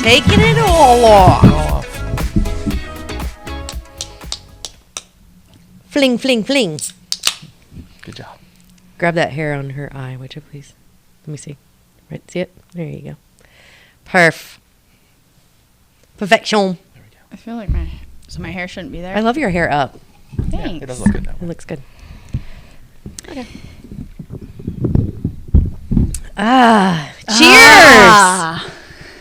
Taking it all off. Fling, fling, fling. Good job. Grab that hair on her eye, would you please? Let me see. Right, see it? There you go. Perfection. There we go. I feel like my hair shouldn't be there. I love your hair up. Thanks. Yeah, it does look good now. It looks good. Okay. Cheers!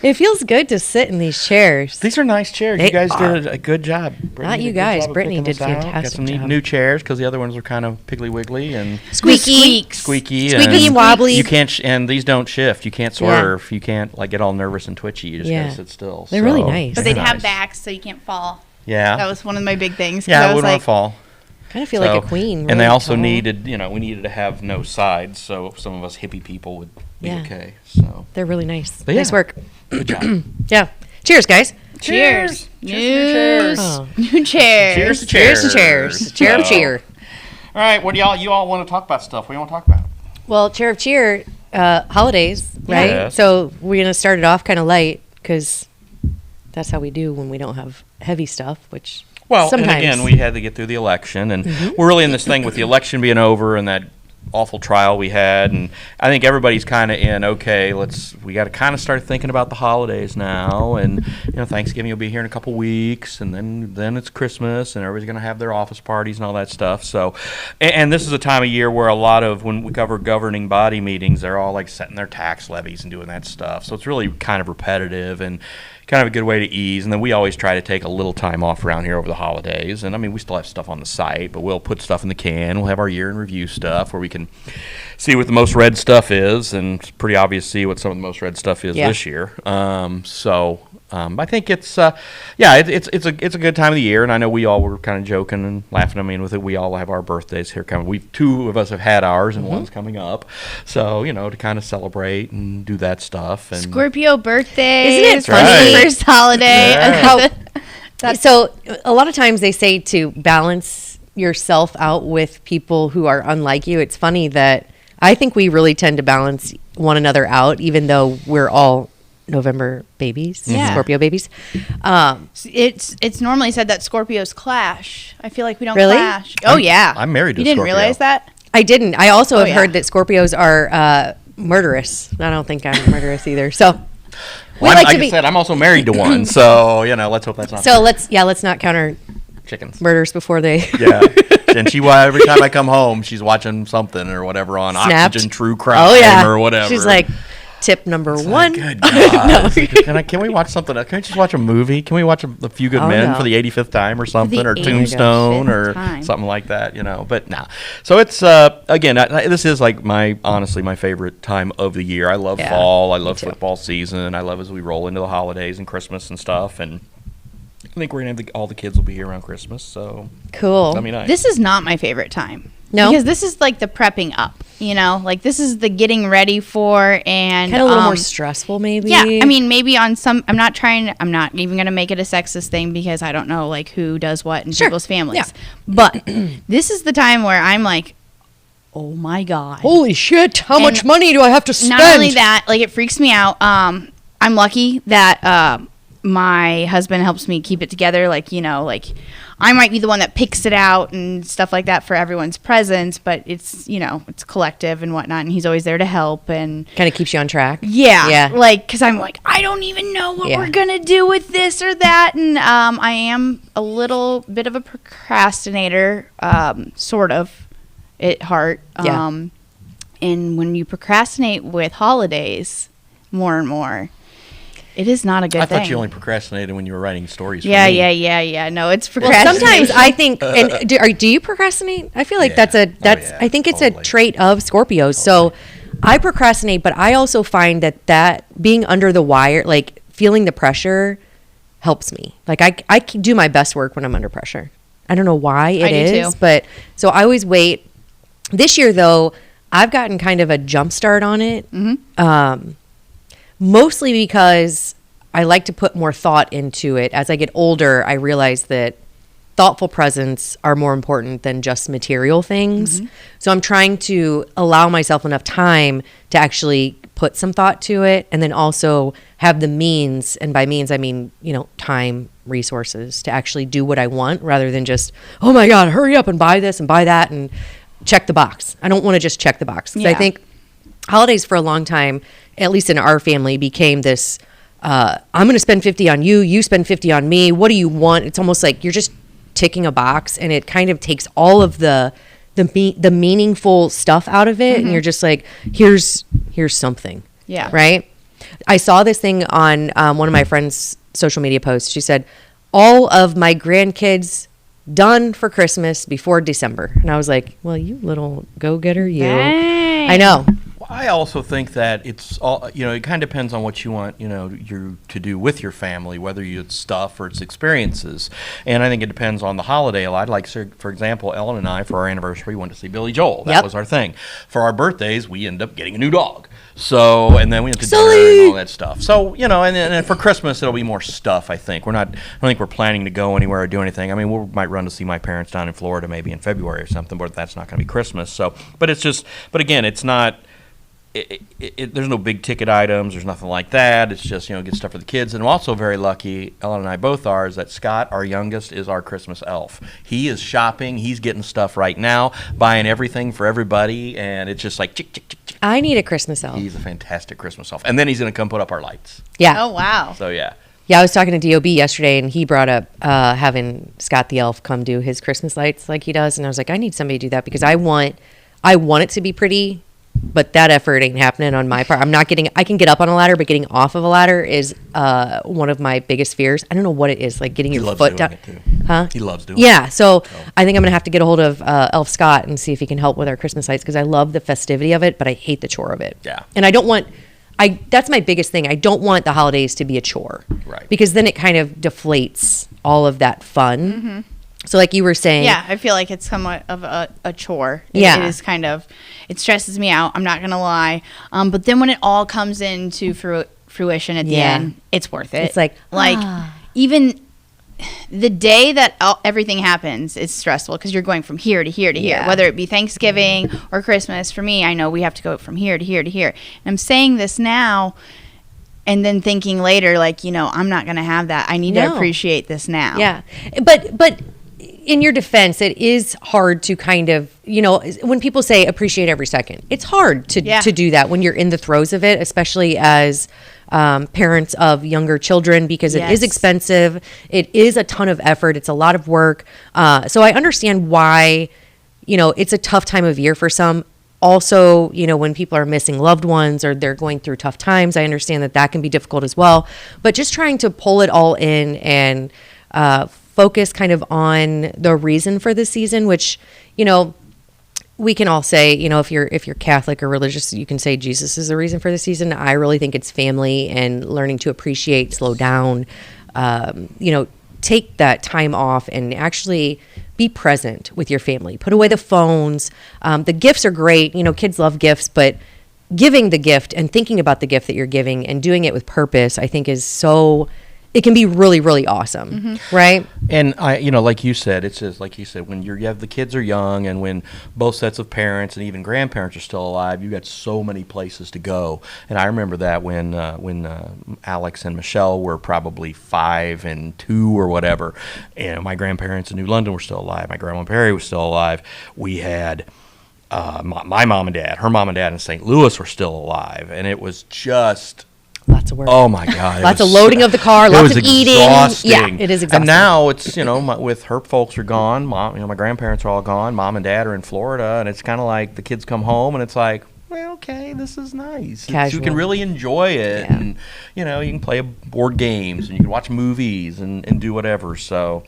It feels good to sit in these chairs. These are nice chairs. They you guys are. did a good job. Brittany Not did you a good guys. job of Brittany picking did this out. fantastic Got some job. new chairs because the other ones were kind of piggly wiggly and Squeaky. squeaky Squeaky and wobbly. You can't, and these don't shift. You can't swerve. You can't like get all nervous and twitchy. You just Yeah. gotta sit still. They're really nice. But they're they'd have nice. backs so you can't fall. Yeah. That was one of my big things. 'Cause Yeah, I I was wouldn't want like, to fall. Kind of feel like a queen. And really they also tall. needed, we needed to have no sides, so some of us hippie people would be Yeah. okay. So They're really nice. But Nice yeah. work. good job. Yeah. Cheers, guys. cheers. Cheers. Oh. New chairs. Cheers to Cheers cheers. to cheers. Chair of So- cheer. All right, what do you all want to talk about stuff? What do you want to talk about? Well, chair of cheer, holidays, right? Yes. So we're going to start it off kind of light because that's how we do when we don't have heavy stuff, which Well, sometimes. and again, we had to get through the election, and we're really in this thing with the election being over and that awful trial we had, and I think everybody's kind of in, okay, we got to kind of start thinking about the holidays now, and Thanksgiving will be here in a couple weeks, and then it's Christmas, and everybody's going to have their office parties and all that stuff. So, and this is a time of year where a lot of, when we cover governing body meetings, they're all like setting their tax levies and doing that stuff. So it's really kind of repetitive and kind of a good way to ease. And then we always try to take a little time off around here over the holidays. And I mean, we still have stuff on the site, but we'll put stuff in the can. We'll have our year in review stuff where we can see what the most read stuff is, and it's pretty obvious to see what some of the most read stuff is this year. I think it's it's a good time of the year, and I know we all were kind of joking and laughing. I mean, with it, we all have our birthdays here coming. Two of us have had ours, and one's coming up. So to kind of celebrate and do that stuff. And Scorpio birthdays. Isn't it funny? My first holiday. Yeah. So a lot of times they say to balance yourself out with people who are unlike you. It's funny that I think we really tend to balance one another out, even though we're all November babies, Yeah. Scorpio babies. It's normally said that Scorpios clash. I feel like we don't Really? clash. Oh yeah. I'm married to You a didn't Scorpio. realize that? I didn't. I also have yeah. heard that Scorpios are murderous. I don't think I'm murderous either. So we Well, like like to I be. said, I'm also married to one, so let's hope that's not So let's not count our chickens. murders before they. Yeah, and every time I come home, she's watching something or whatever on Snapped. Oxygen True Crime Oh yeah. or whatever. She's like, tip number one. Good God. Can we watch something? Can we just watch a movie? Can we watch a Few Good Oh, Men no. for the 85th time or something, The or 85th Tombstone or time. something like that? But nah. So it's again, this is like honestly my favorite time of the year. I love Yeah, fall. I love too. football season. I love as we roll into the holidays and Christmas and stuff. And I think we're gonna have all the kids will be here around Christmas. So Cool. that'll be nice. This is not my favorite time. No? Because this is like the prepping up, like this is the getting ready for, and Kind of a little more stressful, maybe. yeah, I mean, maybe on some, I'm not even going to make it a sexist thing because I don't know like who does what in Sure. people's families. Yeah. But this is the time where I'm like, oh my God. Holy shit! How And much money do I have to spend? Not only that, like it freaks me out. I'm lucky that my husband helps me keep it together. Like, like I might be the one that picks it out and stuff like that for everyone's presents, but it's, it's collective and whatnot. And he's always there to help and Kind of keeps you on track. yeah. Yeah. Like, cause I'm like, I don't even know what Yeah. we're going to do with this or that. And I am a little bit of a procrastinator, sort of at heart. Yeah. And when you procrastinate with holidays more and more, it is not a good I thing. thought you only procrastinated when you were writing stories. yeah, for me. yeah. No, it's Well, procrastination. sometimes I think, and do you procrastinate? I feel like Yeah. that's yeah, I think it's totally. a trait of Scorpios. So I procrastinate, but I also find that being under the wire, like feeling the pressure, helps me. Like I can do my best work when I'm under pressure. I don't know why it I do is, too. but so I always wait. This year though, I've gotten kind of a jump start on it. Mostly because I like to put more thought into it. As I get older, I realize that thoughtful presents are more important than just material things. So I'm trying to allow myself enough time to actually put some thought to it, and then also have the means, and by means I mean, time, resources, to actually do what I want, rather than just, oh my God, hurry up and buy this and buy that and check the box. I don't want to just check the box. 'Cause I think holidays for a long time, at least in our family, became this, I'm going to spend 50 on you, you spend 50 on me. What do you want? It's almost like you're just ticking a box, and it kind of takes all of the meaningful stuff out of it. And you're just like, here's something. Yeah. Right. I saw this thing on one of my friend's social media posts. She said, all of my grandkids done for Christmas before December. And I was like, well, you little go-getter, you. Dang. I know. I also think that it's all, it kind of depends on what you want, you to do with your family, whether it's stuff or it's experiences. And I think it depends on the holiday a lot. Like, for example, Ellen and I, for our anniversary, went to see Billy Joel. That was our thing. For our birthdays, we ended up getting a new dog. So, and then we went to dinner and all that stuff. So, and then for Christmas, it'll be more stuff, I think. I don't think we're planning to go anywhere or do anything. I mean, we might run to see my parents down in Florida maybe in February or something, but that's not going to be Christmas. So, but again, it's not, there's no big ticket items. There's nothing like that. It's just, get stuff for the kids. And I'm also very lucky, Ellen and I both are, is that Scott, our youngest, is our Christmas elf. He is shopping. He's getting stuff right now, buying everything for everybody. And it's just like, chick, chick, chick, chick. I need a Christmas elf. He's a fantastic Christmas elf. And then he's going to come put up our lights. Yeah. Oh, wow. So, yeah. Yeah, I was talking to DOB yesterday, and he brought up having Scott the elf come do his Christmas lights like he does. And I was like, I need somebody to do that, because I want it to be pretty, but that effort ain't happening on my part. I can get up on a ladder, but getting off of a ladder is one of my biggest fears. I don't know what it is, like getting your foot down. Huh? He loves doing it. Yeah, so I think I'm going to have to get a hold of Elf Scott and see if he can help with our Christmas lights, because I love the festivity of it, but I hate the chore of it. Yeah. And that's my biggest thing. I don't want the holidays to be a chore. Right. Because then it kind of deflates all of that fun. So like you were saying. Yeah, I feel like it's somewhat of a chore. It is kind of, it stresses me out. I'm not going to lie. But then when it all comes into fruition at the end, it's worth it. It's like even the day that everything happens is stressful, because you're going from here to here to here, whether it be Thanksgiving or Christmas. For me, I know we have to go from here to here to here. And I'm saying this now, and then thinking later, like, I'm not going to have that. I need to appreciate this now. Yeah. But in your defense, it is hard to kind of, when people say appreciate every second, it's hard to do that when you're in the throes of it, especially as parents of younger children, because it is expensive. It is a ton of effort. It's a lot of work. So I understand why, it's a tough time of year for some. Also, when people are missing loved ones or they're going through tough times, I understand that can be difficult as well. But just trying to pull it all in and focus kind of on the reason for the season, which, we can all say, if you're Catholic or religious, you can say Jesus is the reason for the season. I really think it's family and learning to appreciate, slow down, take that time off and actually be present with your family. Put away the phones. The gifts are great. Kids love gifts, but giving the gift and thinking about the gift that you're giving and doing it with purpose, I think it can be really, really awesome, right? And like you said, it's just like you said, when the kids are young, and when both sets of parents and even grandparents are still alive, you got so many places to go. And I remember that when Alex and Michelle were probably 5 and 2 or whatever, and my grandparents in New London were still alive. My grandma Perry was still alive. We had my mom and dad, her mom and dad in St. Louis were still alive, and it was just. Lots of work. Oh my God! Lots of loading of the car. Lots of eating. Exhausting. Yeah, it is exhausting. And now it's with her folks are gone. Mom, my grandparents are all gone. Mom and dad are in Florida, and it's kind of like the kids come home, and it's like, well, okay, this is nice. You can really enjoy it, and you can play board games, and you can watch movies, and do whatever. So.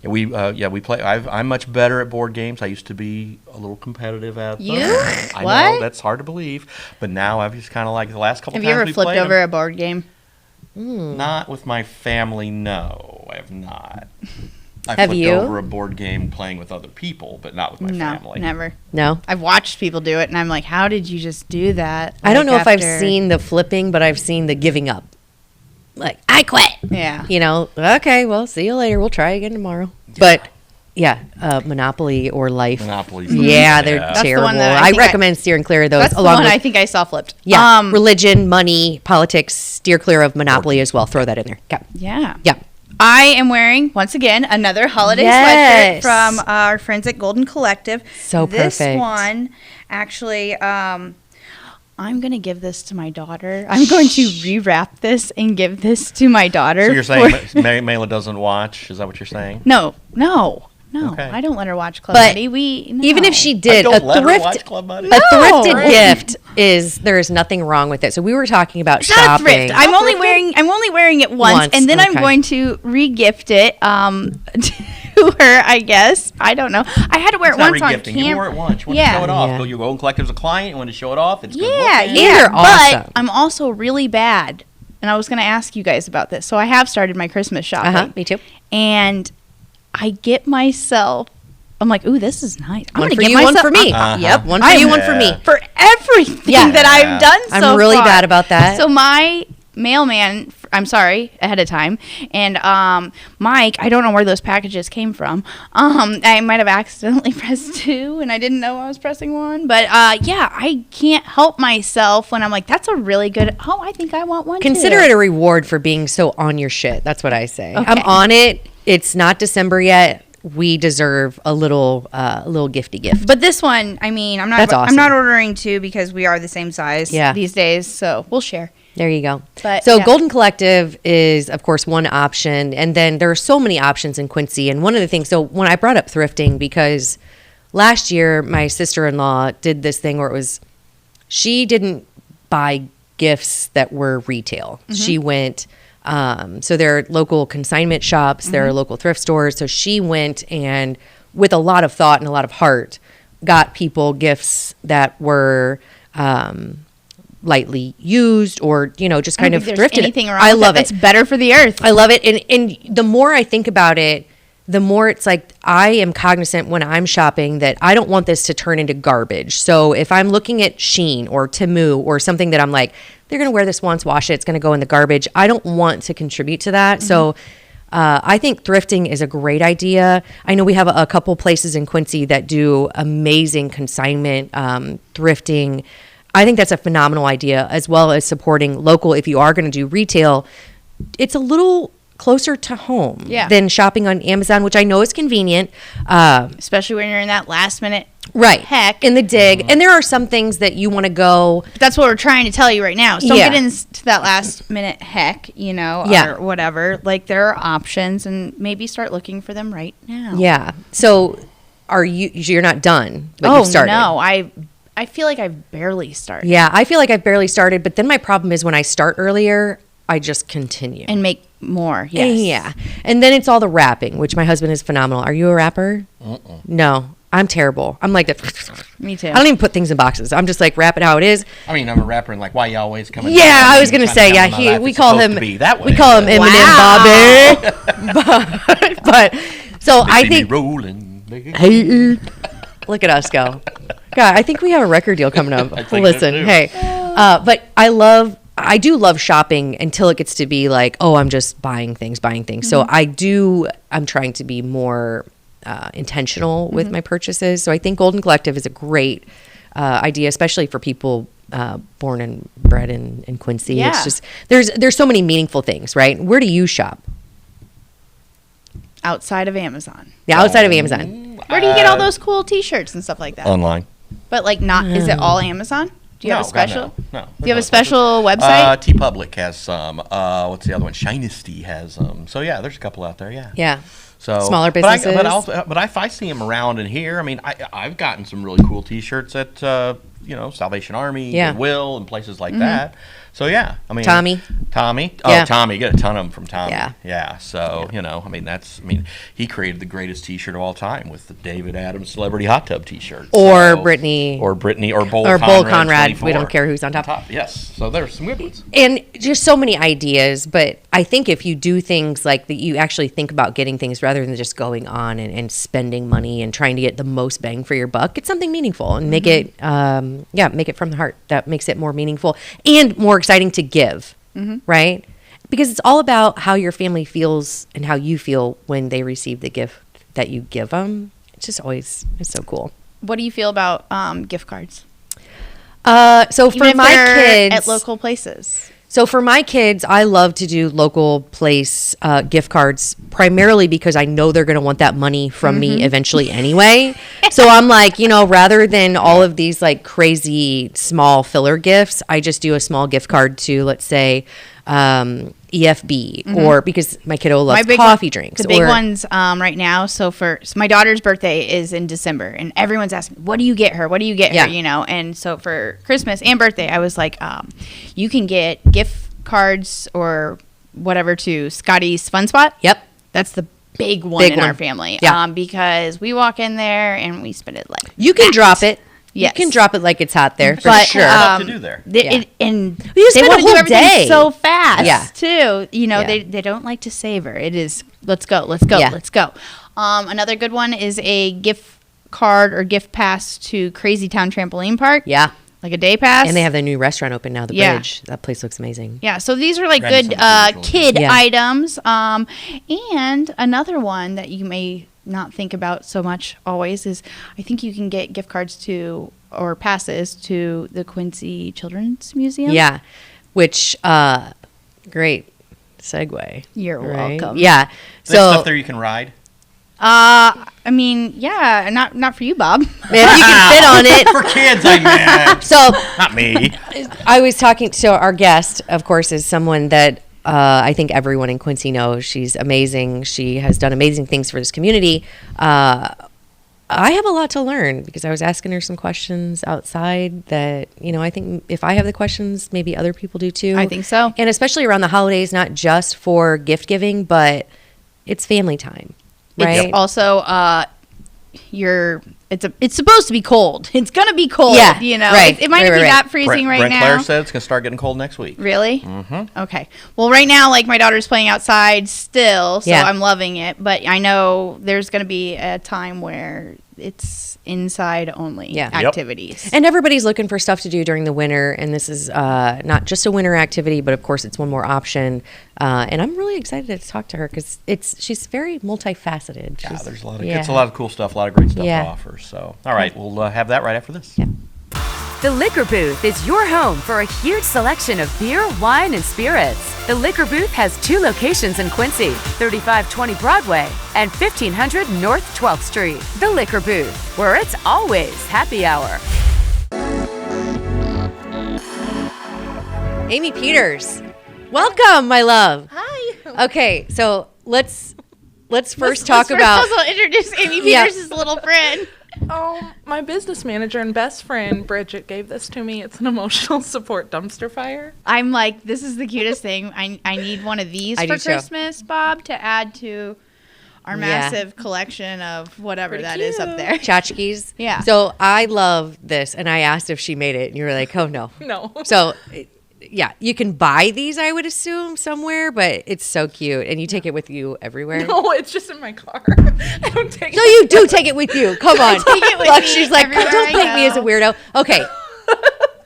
We play. I'm much better at board games. I used to be a little competitive at them. I know that's hard to believe, but now I've just kind of like the last couple. Have you ever flipped over a board game? Not with my family. No, I have not. I've have flipped you? over a board game playing with other people, but not with my family. Never. No. I've watched people do it, and I'm like, how did you just do that? I don't know if I've seen the flipping, but I've seen the giving up. Like, I quit. Yeah. Okay, well, see you later. We'll try again tomorrow. But Monopoly or Life. Monopoly. Yeah, they're That's the terrible. one that I think recommend steering clear of those. That's the along one with, I think I saw flipped. religion, money, politics. Steer clear of Monopoly as well. Throw that in there. Okay. Yeah. Yeah. I am wearing, once again, another holiday Yes. sweatshirt from our friends at Golden Collective. So this perfect. one, actually, I'm going to give this to my daughter. I'm going to rewrap this and give this to my daughter. So you're saying Mayla doesn't watch? Is that what you're saying? No. Okay. I don't let her watch Club But Buddy. even if she did, Don't let her watch Club Buddy. a No. thrifted gift there is nothing wrong with it. So we were talking about It's not a shopping. thrift. I'm only wearing it once, and then I'm okay. going to re-gift it to her, I guess. I don't know. I had to wear It's it not once on regifting. You camera. wore it once. You want Yeah. to show it off. Yeah. Your Golden Collective's a client. You want to show it off. It's good Yeah, looking. yeah. You're awesome. But I'm also really bad, and I was going to ask you guys about this. So I have started my Christmas shopping. Me too. And I get myself. I'm like, ooh, this is nice. I'm One gonna for get you, myself, one for me. Yep, One for you, one for me. for everything Yeah. that I've done so I'm really far. bad about that. So my mailman, I'm sorry, ahead of time, and Mike, I don't know where those packages came from. I might have accidentally pressed 2, and I didn't know I was pressing 1. But yeah, I can't help myself when I'm like, that's a really good. Oh, I think I want one. Consider too. it a reward for being so on your shit. That's what I say. Okay. I'm on it. It's not December yet. We deserve a little gifty gift. But this one, I mean, I'm not. That's awesome. I'm not ordering 2 because we are the same size Yeah. these days. So we'll share. There you go. But, so yeah. Golden Collective is, of course, one option. And then there are so many options in Quincy. And one of the things, so when I brought up thrifting, because last year my sister-in-law did this thing where she didn't buy gifts that were retail. Mm-hmm. She went, so there are local consignment shops, there are Mm-hmm. local thrift stores. So she went and with a lot of thought and a lot of heart, got people gifts that were, lightly used or just kind I of don't think there's thrifted. anything wrong I with love it. it. It's better for the earth. I love it. And the more I think about it, the more it's like I am cognizant when I'm shopping that I don't want this to turn into garbage. So if I'm looking at Shein or Temu or something that I'm like, they're going to wear this once, wash it, it's going to go in the garbage. I don't want to contribute to that. Mm-hmm. So I think thrifting is a great idea. I know we have a couple places in Quincy that do amazing consignment thrifting. I think that's a phenomenal idea, as well as supporting local. If you are going to do retail, it's a little closer to home than shopping on Amazon, which I know is convenient. Especially when you're in that last minute heck. in the dig. And there are some things that you want to go. But that's what we're trying to tell you right now. So don't Yeah. get into that last minute heck, Yeah. or whatever. Like, there are options, and maybe start looking for them right now. Yeah. So you're not done, but Oh, you've started. no. I feel like I've barely started. Yeah, I feel like I've barely started, but then my problem is when I start earlier, I just continue. And make more. Yes. Yeah. And then it's all the wrapping, which my husband is phenomenal. Are you a rapper? No. I'm terrible. I'm like that. Me too. I don't even put things in boxes. I'm just like, wrap it how it is. I mean, I'm a rapper, and like, why you always coming? Yeah, I was gonna say, yeah. We call him Eminem, Bobby. but so I think. Rolling. Hey, look at us go. God, I think we have a record deal coming up. think Listen, so, too. hey, but I do love shopping until it gets to be like, oh, I'm just buying things. So I'm trying to be more intentional with my purchases. So I think Golden Collective is a great idea, especially for people born and bred in Quincy. Yeah. It's just, there's so many meaningful things, right? Where do you shop? Outside of Amazon. Yeah, outside of Amazon. Where do you get all those cool T-shirts and stuff like that? Online. But like, is it all Amazon? Do you have a special? No. Do you have a special website? TeePublic has some. What's the other one? Shinesty has some. So yeah, there's a couple out there. Yeah. Yeah. So Smaller but I- businesses. But if I see them around in here, I mean, I've gotten some really cool T-shirts at Salvation Army, Yeah. Goodwill, and places like that. So yeah, I mean, Tommy. Oh, Tommy, get a ton of them from Tommy. Yeah. So I mean, he created the greatest T-shirt of all time with the David Adams Celebrity Hot Tub T-shirt. Or Brittany. Or Bull Or Bull Conrad. 24. We don't care who's on top. Yes. So there's some good ones. And just so many ideas. But I think if you do things like that, you actually think about getting things rather than just going on and spending money and trying to get the most bang for your buck. It's something meaningful and make it, make it from the heart. That makes it more meaningful and more exciting to give, right? Because it's all about how your family feels and how you feel when they receive the gift that you give them. It's just always, it's so cool. What do you feel about gift cards? So Even for if my they're kids, at local places. so for my kids, I love to do local place gift cards primarily because I know they're going to want that money from me eventually anyway. So I'm like, rather than all of these like crazy small filler gifts, I just do a small gift card to, let's say, EFB or because my kiddo loves coffee drinks. The big ones right now. So my daughter's birthday is in December, and everyone's asking, "What do you get her? What do you get her?" And so for Christmas and birthday, I was like, "You can get gift cards or whatever to Scotty's Fun Spot." Yep, that's the big one in our family. Yeah. Because we walk in there and we spend it like you can drop it. Yes. You can drop it like it's hot there, for but, sure. What to do there? And you they spend want a to do whole everything day. so fast, too. They don't like to savor. It is, let's go. Another good one is a gift card or gift pass to Crazy Town Trampoline Park. Yeah. Like a day pass. And they have the new restaurant open now, the Bridge. That place looks amazing. Yeah, so these are like Grab good kid items. And another one that you may not think about so much always is I think you can get gift cards to or passes to the Quincy Children's Museum. Yeah, which great segue. You're welcome. Yeah, Is there stuff there you can ride? I mean, yeah, not for you, Bob. if you can fit on it For kids, I meant. So Not me. I was talking to our guest, of course, is someone that I think everyone in Quincy knows. She's amazing. She has done amazing things for this community. I have a lot to learn because I was asking her some questions outside that, I think if I have the questions, maybe other people do too. I think so. And especially around the holidays, not just for gift giving, but it's family time, right? It's also, it's supposed to be cold. It's going to be cold, Yeah, right. It might not be that freezing Brent now. Claire said it's going to start getting cold next week. Really? Mm-hmm. Okay. Well, right now, like my daughter's playing outside still, so I'm loving it. But I know there's going to be a time where it's inside only activities. And everybody's looking for stuff to do during the winter. And this is not just a winter activity, but of course it's one more option. And I'm really excited to talk to her because she's very multifaceted. There's a lot of it's a lot of cool stuff, a lot of great stuff to offer. So, all right, we'll have that right after this. Yeah. The Liquor Booth is your home for a huge selection of beer, wine, and spirits. The Liquor Booth has 2 locations in Quincy, 3520 Broadway and 1500 North 12th Street. The Liquor Booth, where it's always happy hour. Amy Peters, welcome, my love. Hi. Okay, so let's first talk about. Let's also introduce Amy Peters' little friend. Oh, my business manager and best friend, Bridget, gave this to me. It's an emotional support dumpster fire. I'm like, this is the cutest thing. I need one of these for Christmas, Bob, to add to our massive collection of whatever that is up there. Tchotchkes. Yeah. So I love this, and I asked if she made it, and you were like, "Oh no, No." So, yeah, you can buy these, I would assume, somewhere, but it's so cute, and you take it with you everywhere. No, it's just in my car. I don't take it. No, you do take it with you. Come on. Take it with Look, me she's like, everywhere don't I paint me as a go." weirdo. Okay.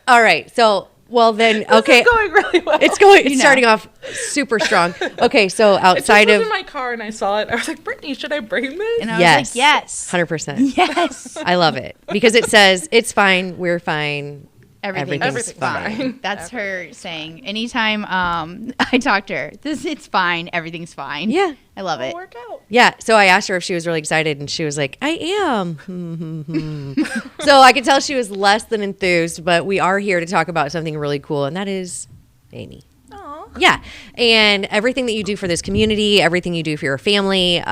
All right. So, well then, okay. It's going really well. It's starting off super strong. Okay, so It outside just was of in my car and I saw it. I was like, Brittany, should I bring this? And I yes, was like, yes. 100%. Yes. I love it because it says it's fine, we're fine. Everything's fine. That's her saying. Anytime I talk to her, it's fine. Everything's fine. Yeah. I love it. It'll work out. Yeah, so I asked her if she was really excited, and she was like, I am. So I could tell she was less than enthused, but we are here to talk about something really cool, and that is Amy. Aw. Yeah, and everything that you do for this community, everything you do for your family.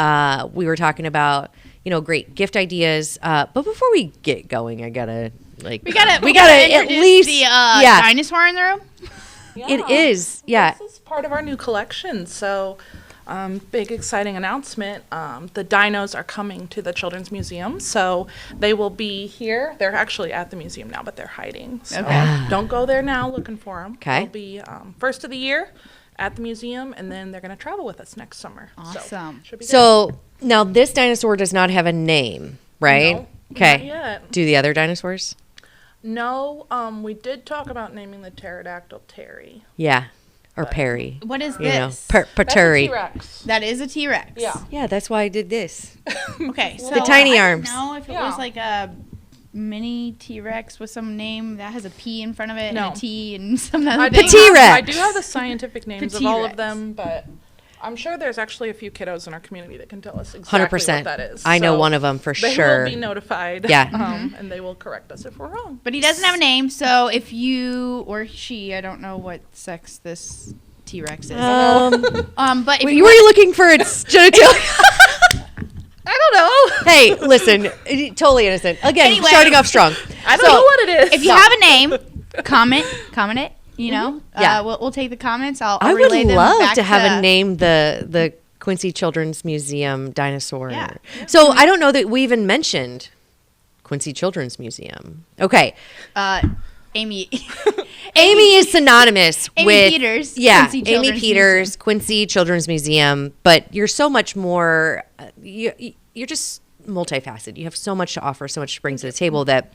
We were talking about, great gift ideas. But before we get going, I gotta We gotta at introduce least the dinosaur in the room. It is, yeah. This is part of our new collection. So, big exciting announcement. The dinos are coming to the Children's Museum. So they will be here. They're actually at the museum now, but they're hiding. So don't go there now looking for them. Okay. They'll be first of the year at the museum, and then they're going to travel with us next summer. Awesome. Should be good. So now this dinosaur does not have a name, right? No, Okay. not yet. Do the other dinosaurs? No, we did talk about naming the pterodactyl Terry. Yeah. or but- Perry. What is You know, this? That's a Paturi. T-Rex. That is a T-Rex. Yeah. Yeah, that's why I did this. Okay, so The tiny I arms. don't know if it Yeah. was like a mini T-Rex with some name that has a P in front of it No. and a T and some other I thing. do have- T-Rex. I do have the scientific names of all T-Rex. of them, but I'm sure there's actually a few kiddos in our community that can tell us exactly 100%. what that is. I know So one of them for they sure. will be notified. Yeah. And they will correct us if we're wrong. But he doesn't have a name, so if you or she, I don't know what sex this T-Rex is. But if Were you you looking for its genitalia? I don't know. Hey, listen, totally innocent. Again, Anyway. starting off strong. I don't know what it is. if you have a name, comment it. You know, Yeah. we'll take the comments. I'll I would relay them love back to have a name the Quincy Children's Museum dinosaur. Yeah. So I don't know that we even mentioned Quincy Children's Museum. Okay. Amy. Amy is synonymous Amy with Peters, Yeah, Quincy Amy Children's Peters, Museum. Quincy Children's Museum. But you're so much more. You're just multifaceted. You have so much to offer, so much to bring to the table that.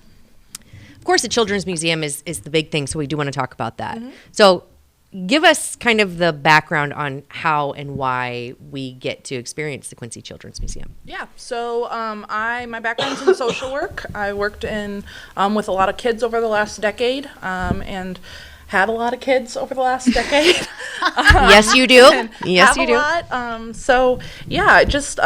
Of course, the Children's Museum is the big thing, so we do want to talk about that. So give us kind of the background on how and why we get to experience the Quincy Children's Museum. Yeah. So my background's in social work. I worked in with a lot of kids over the last decade, and had a lot of kids over the last decade. Yes, you do. Yes, Have you a do. lot. So yeah, I just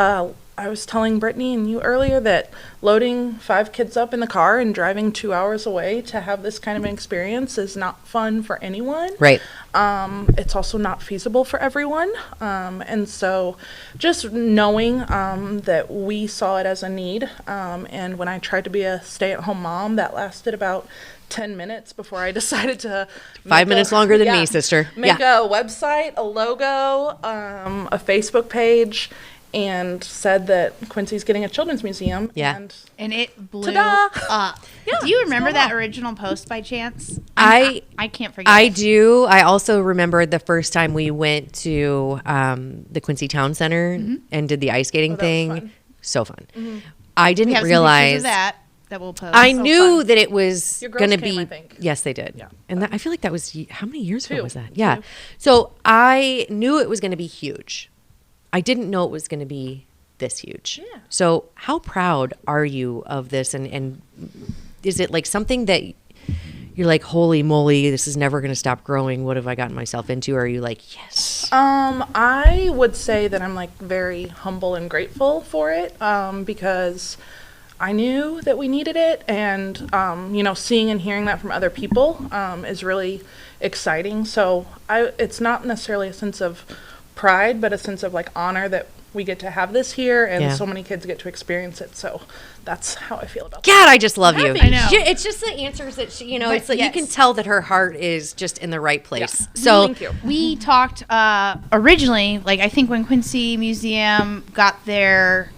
I was telling Brittany and you earlier that loading 5 kids up in the car and driving 2 hours away to have this kind of an experience is not fun for anyone. Right. It's also not feasible for everyone. And so just knowing that we saw it as a need, and when I tried to be a stay-at-home mom, that lasted about 10 minutes before I decided to 5 minutes longer than me, sister. Make Yeah. a website, a logo, a Facebook page, and said that Quincy's getting a children's museum. Yeah. And it blew Ta-da! up. Yeah, Do you remember it's that going on. original post by chance? I can't forget. I it. do. I also remember the first time we went to the Quincy Town Center and did the ice skating that was thing. fun. So fun. I We didn't have some pictures realize. of that we'll post. I So knew fun. that it was Your girls going to came, be. I think. Yes, they did. Yeah. And I feel like that was how many years ago 2. was that? Yeah. So I knew it was going to be huge. I didn't know it was going to be this huge. Yeah. So how proud are you of this? And is it like something that you're like, holy moly, this is never going to stop growing? What have I gotten myself into? Or are you like, yes? I would say that I'm like very humble and grateful for it, because I knew that we needed it, and seeing and hearing that from other people is really exciting. So it's not necessarily a sense of pride, but a sense of like honor that we get to have this here, and Yeah. so many kids get to experience it. So that's how I feel about God, I just love you. Happy. I know. It's just the answers that she, But it's like you can yes. tell that her heart is just in the right place. Yeah. So Thank you. We talked originally, like I think when Quincy Museum got their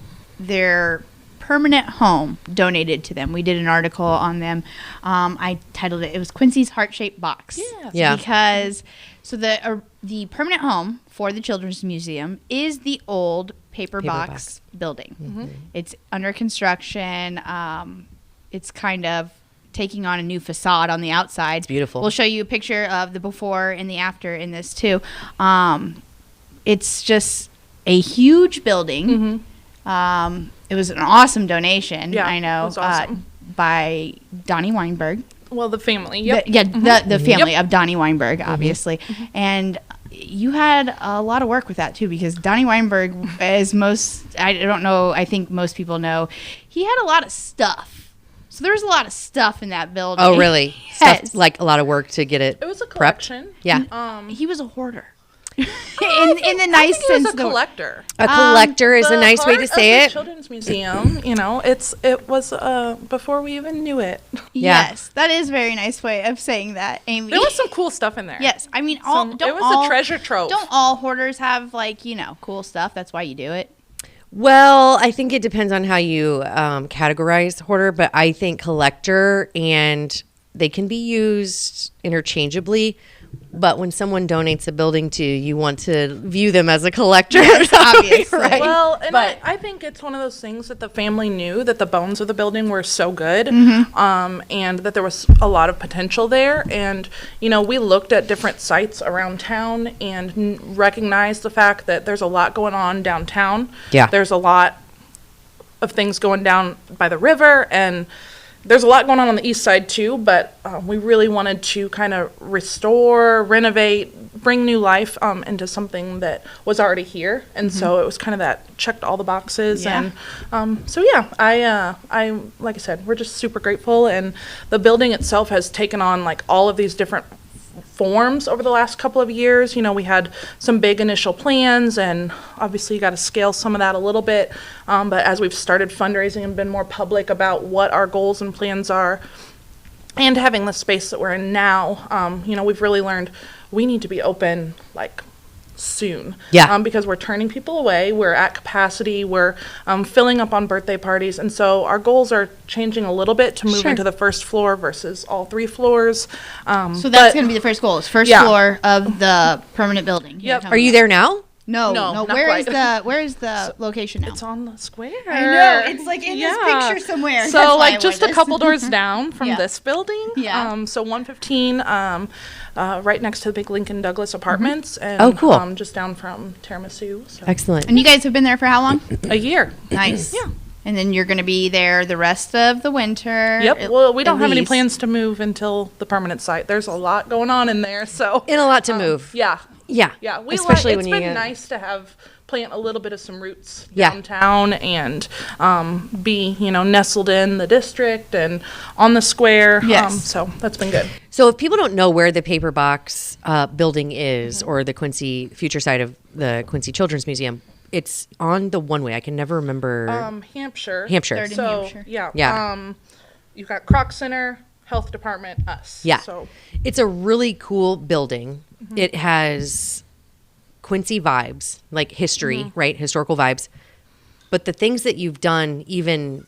permanent home donated to them, we did an article on them. I titled it was Quincy's Heart-Shaped Box. Yeah. Because the permanent home for the Children's Museum is the old paper box building. It's under construction. It's kind of taking on a new facade on the outside. It's beautiful. We'll show you a picture of the before and the after in this too. It's just a huge building. It was an awesome donation. Yeah, I know it was awesome. by Donnie Weinberg. Well, the family. Yep. The family of Donnie Weinberg, obviously. And you had a lot of work with that, too, because Donnie Weinberg, as I don't know, I think most people know, he had a lot of stuff. So there was a lot of stuff in that building. Oh, really? Yes. Stuff, like a lot of work to get it. It was a prepped? collection. Yeah. He was a hoarder. in the nice I think sense he was of a the word. collector. A collector is a The nice way to heart say of the it. Children's Museum, it was before we even knew it. Yeah. Yes, that is a very nice way of saying that, Amy. There was some cool stuff in there. Yes, I mean, It don't was a treasure trove. Don't all hoarders have cool stuff? That's why you do it. Well, I think it depends on how you categorize hoarder, but I think collector, and they can be used interchangeably. But when someone donates a building to you, you want to view them as a collector. Yes, obviously. Right? Well, and But- I think it's one of those things that the family knew that the bones of the building were so good, and that there was a lot of potential there. And, we looked at different sites around town and recognized the fact that there's a lot going on downtown. Yeah. There's a lot of things going down by the river, and there's a lot going on the east side too, but we really wanted to kind of restore, renovate, bring new life into something that was already here. And so it was kind of that checked all the boxes. Yeah. And I like I said, we're just super grateful. And the building itself has taken on like all of these different forms over the last couple of years. We had some big initial plans, and obviously you got to scale some of that a little bit. But as we've started fundraising and been more public about what our goals and plans are, and having the space that we're in now, we've really learned we need to be open like soon. Yeah. Because we're turning people away. We're at capacity. We're filling up on birthday parties. And so our goals are changing a little bit to move Sure. into the first floor versus all 3 floors. So that's going to be the first goal. Is first Yeah. floor of the permanent building. Yep. Are you there now? No, No, no. not Where is the location now? It's on the square. I know. It's like in this picture somewhere. That's So why I like just wanted a couple doors down from Yeah. this building. Yeah. So 115, right next to the big Lincoln Douglas apartments, and Oh, cool. just down from Tiramisu. So Excellent. And you guys have been there for how long? a year. Nice. Yeah. And then you're going to be there the rest of the winter. Yep. Well, we don't at have any least. plans to move until the permanent site. There's a lot going on in there, so And a lot to move. yeah. Yeah. Yeah, Especially it's when you been get- nice to have plant a little bit of some roots Yeah. downtown and be nestled in the district and on the square. Yes. So that's been good. So if people don't know where the Paper Box building is, or the Quincy future site of the Quincy Children's Museum, it's on the one way. I can never remember. Hampshire. Hampshire. Third and So Hampshire. yeah. Yeah. You've got Croc Center, Health Department, us. Yeah. So It's a really cool building. It has Quincy vibes, like history, right? Historical vibes. But the things that you've done, even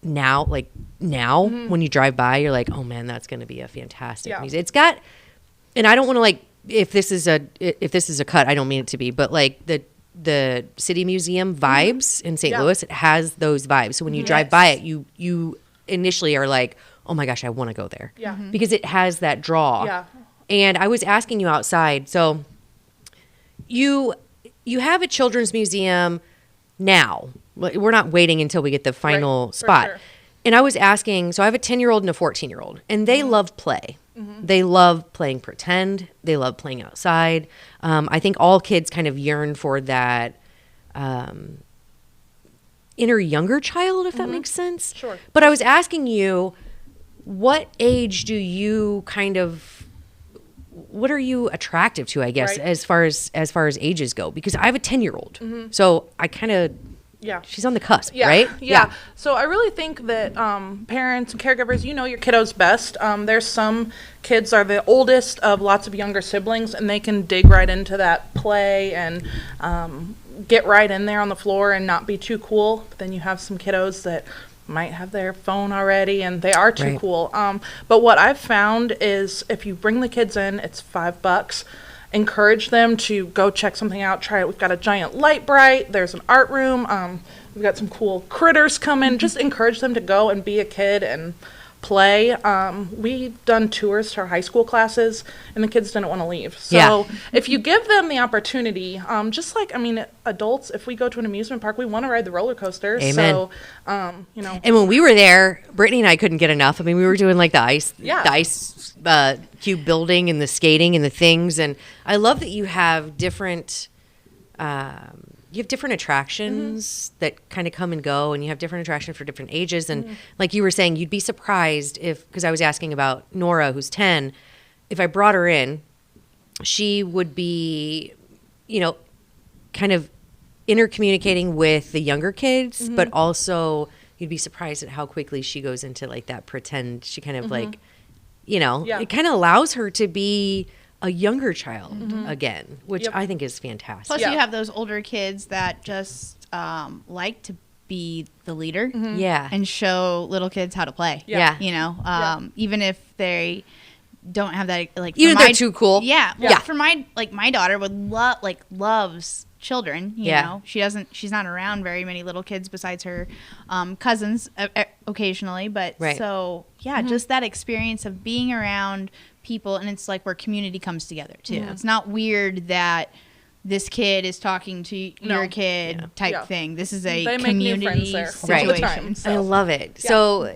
now, when you drive by, you're like, oh man, that's going to be a fantastic Yeah. museum. It's got, and I don't want to if this is a cut, I don't mean it to be, but like the City Museum vibes in St. Yeah. Louis, it has those vibes. So when you drive by it, you initially are like, oh my gosh, I want to go there. Yeah. Mhm. Because it has that draw. Yeah. And I was asking you outside, so you have a children's museum now. We're not waiting until we get the final Right, for spot. sure. And I was asking, so I have a 10-year-old and a 14-year-old, and they love play. They love playing pretend. They love playing outside. I think all kids kind of yearn for that inner younger child, if that makes sense. Sure. But I was asking you, what age do you what are you attractive to, I guess, Right. as far as ages go? Because I have a 10-year-old. So I kind of, yeah. she's on the cusp, Yeah, right? Yeah. So I really think that parents and caregivers, your kiddos best. There's some kids are the oldest of lots of younger siblings, and they can dig right into that play and get right in there on the floor and not be too cool. But then you have some kiddos that might have their phone already and they are too Right. cool. But what I've found is if you bring the kids in, it's $5. Encourage them to go check something out, try it. We've got a giant light bright. There's an art room. We've got some cool critters coming. Just encourage them to go and be a kid and play. We've done tours to our high school classes, and the kids didn't want to leave. So Yeah. if you give them the opportunity, just like, adults, if we go to an amusement park, we want to ride the roller coaster. Amen. So, And when we were there, Brittany and I couldn't get enough. I mean, we were doing like the ice cube building and the skating and the things. And I love that you have different attractions that kind of come and go, and you have different attractions for different ages. And like you were saying, you'd be surprised because I was asking about Nora, who's 10, if I brought her in, she would be, kind of intercommunicating with the younger kids, but also you'd be surprised at how quickly she goes into like that pretend. She kind of like, Yeah. it kind of allows her to be a younger child again, which Yep. I think is fantastic. Plus, Yeah. you have those older kids that just like to be the leader Yeah. and show little kids how to play. Yeah. Even if they don't have that like. Either for they're my- too cool. Yeah, Yeah. For my daughter would loves children. You know, she's not around very many little kids besides her cousins occasionally. But Right. so yeah, just that experience of being around people, and it's like where community comes together too. It's not weird that this kid is talking to your kid type thing. This is a They make new community friends there all the situation. time. So. I love it. So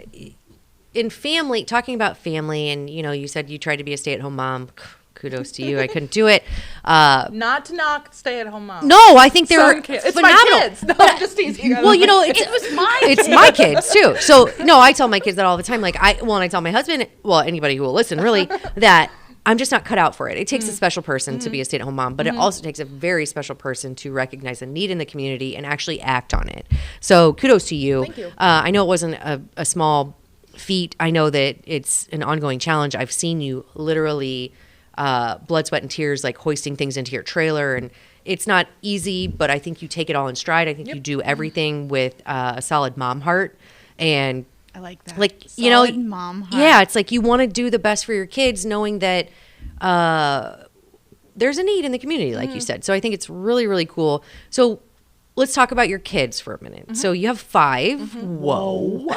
in family, talking about family, and you said you tried to be a stay-at-home mom. Kudos to you. I couldn't do it. Not to knock stay-at-home moms. No, I think they're Some kids. It's phenomenal. my kids. No, I'm just teasing. Well, it's my kids too. So no, I tell my kids that all the time. And I tell my husband, well, anybody who will listen, really, that I'm just not cut out for it. It takes a special person to be a stay-at-home mom, but it also takes a very special person to recognize a need in the community and actually act on it. So kudos to you. Thank you. I know it wasn't a small feat. I know that it's an ongoing challenge. I've seen you literally blood, sweat, and tears, like hoisting things into your trailer. And it's not easy, but I think you take it all in stride. I think you do everything with a solid mom heart. And I like that. like, Solid mom heart. yeah, it's like you want to do the best for your kids, knowing that there's a need in the community, like you said. So I think it's really, really cool. So let's talk about your kids for a minute. So you have 5. Whoa.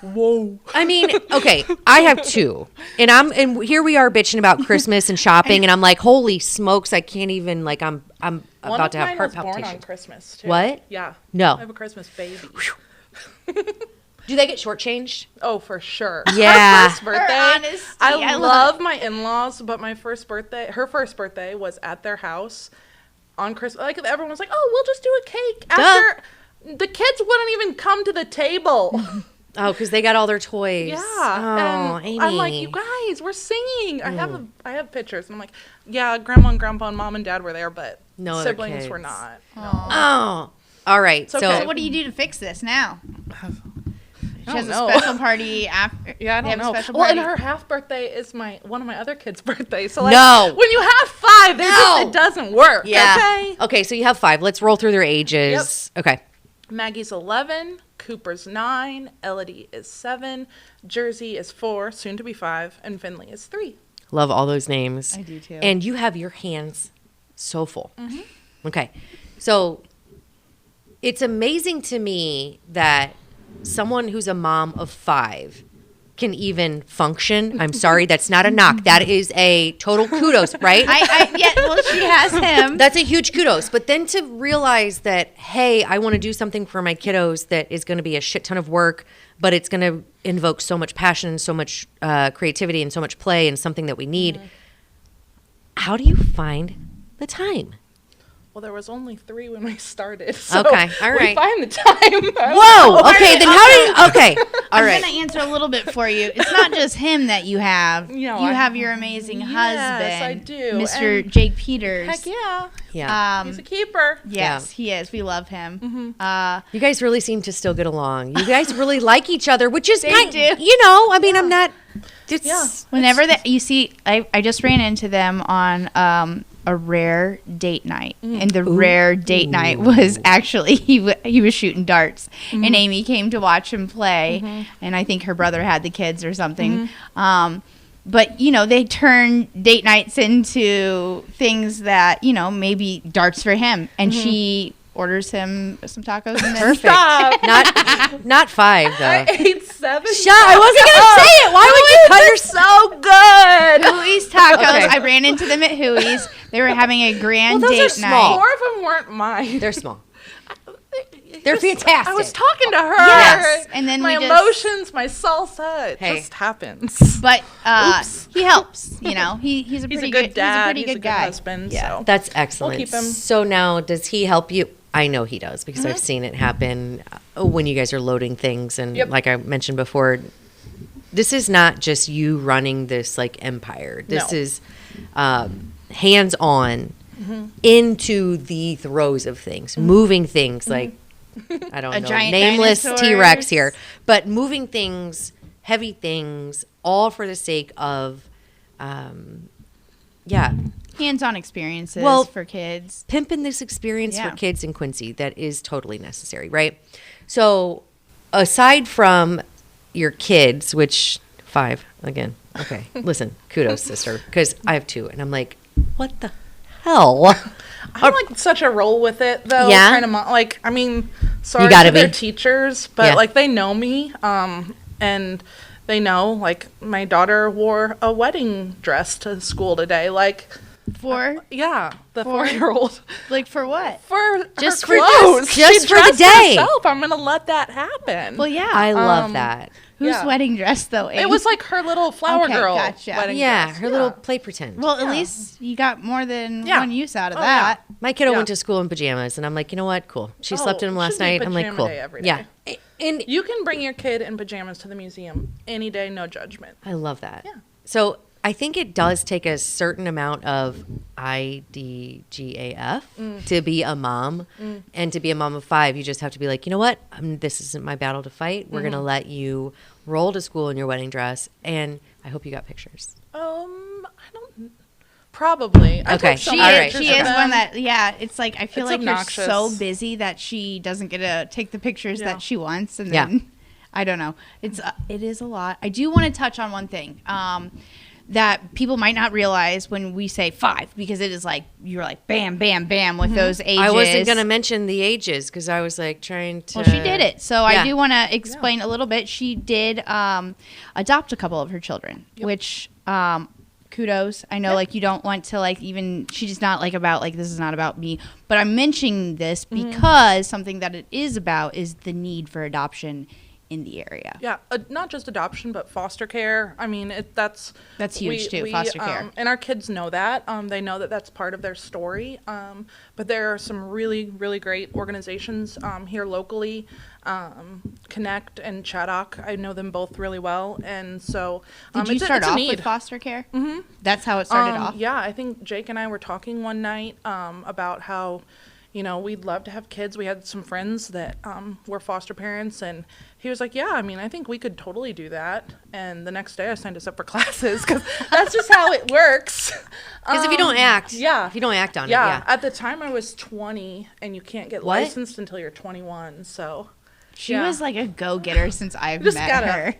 Whoa. I mean, okay, I have 2, and here we are bitching about Christmas and shopping, and I'm like, holy smokes, I can't even, like, I'm One about of to have mine heart was born on palpitations. Christmas, too. What? Yeah. No. I have a Christmas baby. Do they get shortchanged? Oh, for sure. Yeah. Her first birthday. honesty, I I love my in-laws, but her first birthday was at their house on Christmas. Like, everyone was like, oh, we'll just do a cake. After the kids wouldn't even come to the table. Oh, because they got all their toys. Yeah. Oh, and Amy. I'm like, you guys, we're singing. I have pictures. And I'm like, yeah, grandma and grandpa and mom and dad were there, but No other siblings were kids. not. Oh, all right. It's okay. So So what do you do to fix this now? She has a know. special party after. Yeah, I they don't have a know. special Well, and party. her half birthday is one of my other kids' birthdays. So like, No. when you have 5, No. it doesn't work. yeah. Okay. So you have 5. Let's roll through their ages. Okay. Maggie's 11, Cooper's 9, Elodie is 7, Jersey is 4, soon to be 5, and Finley is 3. Love all those names. I do too. And you have your hands so full. Okay. So it's amazing to me that someone who's a mom of 5 can even function. I'm sorry, that's not a knock. That is a total kudos, right? Well, she has him. That's a huge kudos. But then to realize that, hey, I want to do something for my kiddos that is going to be a shit ton of work, but it's going to invoke so much passion and so much creativity and so much play and something that we need. How do you find the time? Well, there was only 3 when we started. So Okay, all right. We find the time. Whoa. Okay, then how do you? Okay, all I'm right. gonna answer a little bit for you. It's not just him that you have. No, you I- have your amazing Yes, husband, I do. Mr. And Jake Peters. Heck yeah. Yeah. He's a keeper. Yes, he is. We love him. You guys really seem to still get along. You guys really like each other, which is They kind. do. I mean, I'm not. It's, Yeah. Whenever that you see, I just ran into them on a rare date night, and the rare date night was actually he was shooting darts, and Amy came to watch him play, and I think her brother had the kids or something. But they turn date nights into things that maybe darts for him, and she orders him some tacos and then perfect. Stop. Not 5 though. I ate 7. Shut! I wasn't gonna say it. Why would you cut your? So good. Huey's tacos. Okay. I ran into them at Huey's. They were having a grand Well, those are date small. night. 4 of them weren't mine. They're small. They're fantastic. I was talking to her. Yes, and then my we just- emotions, my salsa, it Hey. just happens. But Oops. he helps. He's a He's pretty a good dad. He's a pretty He's good guy. husband. Yeah, So. that's excellent. keep him. So now, does he help you? I know he does because I've seen it happen when you guys are loading things, and Yep. like I mentioned before, this is not just you running this like empire. This No. is hands on into the throes of things, moving things like I don't A know, giant nameless dinosaurs. T-Rex here, but moving things, heavy things, all for the sake of, Hands-on experiences Well, for kids. pimping this experience Yeah. for kids in Quincy that is totally necessary, right? So, aside from your kids, which 5 again, Okay, listen, kudos, sister, because I have 2, and I'm like, what the hell? I'm like such a roll with it though. Yeah? Kind of like, I mean, sorry You gotta to their be. teachers, but Yeah. like they know me, and they know like my daughter wore a wedding dress to school today. Like, For yeah, the For- 4-year-old like for what? for Just her for clothes. just She for the dressed day. herself. I'm gonna let that happen. Well, yeah. I love that. Whose yeah. wedding dress though? It was like her little flower Okay, girl gotcha. wedding Yeah, dress. her little play pretend. well, at least you got more than Yeah. one use out of Oh, that. My kiddo Yeah. went to school in pajamas, and I'm like, you know what? Cool. She slept in them it last should be night. I'm like, pajama cool. day every Yeah. day. And You can bring your kid in pajamas to the museum any day, no judgment. I love that. Yeah. So I think it does take a certain amount of IDGAF to be a mom. And to be a mom of 5, you just have to be like, you know what? This isn't my battle to fight. We're going to let you roll to school in your wedding dress. And I hope you got pictures. I don't. Probably. I Okay. took some She, All is, right. she pictures is of one them. that, yeah, it's like, I feel It's like obnoxious. you're so busy that she doesn't get to take the pictures Yeah. that she wants. And Yeah. then, I don't know. It is a lot. I do want to touch on one thing that people might not realize when we say 5, because it is like, you're like, bam, bam, bam with those ages. I wasn't going to mention the ages because I was like trying to. Well, she did it. So Yeah. I do want to explain a little bit. She did adopt a couple of her children, which kudos. I know like you don't want to like even, she's not like about like, this is not about me, but I'm mentioning this because something that it is about is the need for adoption in the area. Yeah, not just adoption, but foster care. I mean, that's huge too, foster care. And our kids know that. They know that that's part of their story. But there are some really, really great organizations here locally. Connect and Chaddock. I know them both really well, and so Did you it's start a off need. with foster care? Mm-hmm. That's how it started off? Yeah, I think Jake and I were talking one night about how, we'd love to have kids. We had some friends that were foster parents, and he was like, yeah, I mean, I think we could totally do that. And the next day I signed us up for classes because that's just how it works. Because if you don't act, yeah. if you don't act on it, Yeah, yeah. at the time I was 20, and you can't get What? licensed until you're 21, so She yeah. was like a go-getter since I've Just met gotta her.